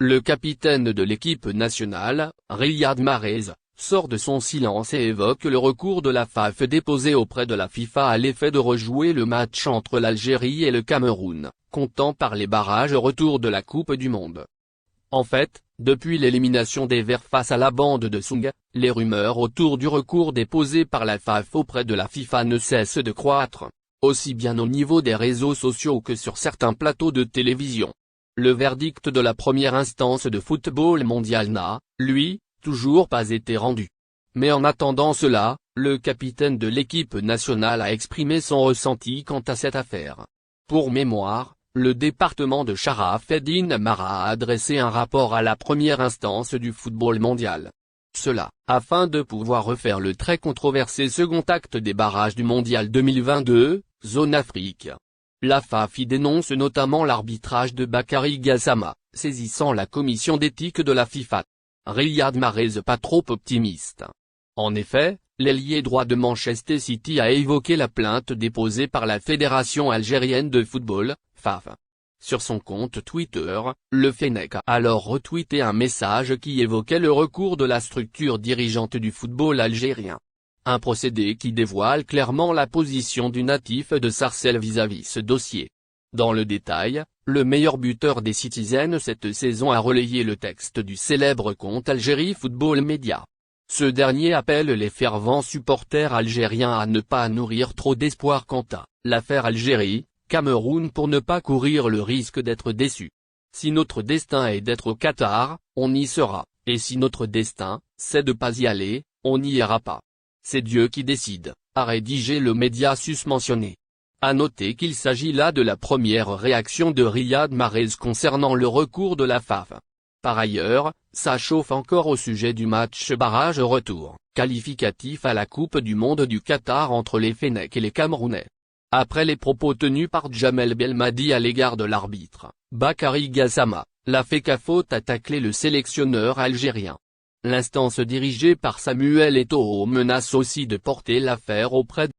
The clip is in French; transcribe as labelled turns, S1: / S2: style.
S1: Le capitaine de l'équipe nationale, Riyad Mahrez, sort de son silence et évoque le recours de la FAF déposé auprès de la FIFA à l'effet de rejouer le match entre l'Algérie et le Cameroun, comptant par les barrages retour de la Coupe du Monde. En fait, depuis l'élimination des Verts face à la bande de Song, les rumeurs autour du recours déposé par la FAF auprès de la FIFA ne cessent de croître, aussi bien au niveau des réseaux sociaux que sur certains plateaux de télévision. Le verdict de la première instance de football mondial n'a, lui, toujours pas été rendu. Mais en attendant cela, le capitaine de l'équipe nationale a exprimé son ressenti quant à cette affaire. Pour mémoire, le département de Sharaf el-Din Amara a adressé un rapport à la première instance du football mondial. Cela, afin de pouvoir refaire le très controversé second acte des barrages du mondial 2022, zone Afrique. La FAF y dénonce notamment l'arbitrage de Bakary Gassama, saisissant la commission d'éthique de la FIFA. Riyad Mahrez pas trop optimiste. En effet, l'ailier droit de Manchester City a évoqué la plainte déposée par la Fédération algérienne de football, FAF. Sur son compte Twitter, le Fennec a alors retweeté un message qui évoquait le recours de la structure dirigeante du football algérien. Un procédé qui dévoile clairement la position du natif de Sarcelles vis-à-vis ce dossier. Dans le détail, le meilleur buteur des Citizens cette saison a relayé le texte du célèbre compte Algérie Football Media. Ce dernier appelle les fervents supporters algériens à ne pas nourrir trop d'espoir quant à l'affaire Algérie, Cameroun pour ne pas courir le risque d'être déçus. Si notre destin est d'être au Qatar, on y sera, et si notre destin, c'est de pas y aller, on n'y ira pas. C'est Dieu qui décide, a rédigé le média susmentionné. À noter qu'il s'agit là de la première réaction de Riyad Mahrez concernant le recours de la FAF. Par ailleurs, ça chauffe encore au sujet du match barrage-retour, qualificatif à la Coupe du Monde du Qatar entre les Fennecs et les Camerounais. Après les propos tenus par Djamel Belmadi à l'égard de l'arbitre, Bakary Gassama, la FECAFOOT a taclé le sélectionneur algérien. L'instance dirigée par Samuel Eto'o menace aussi de porter l'affaire auprès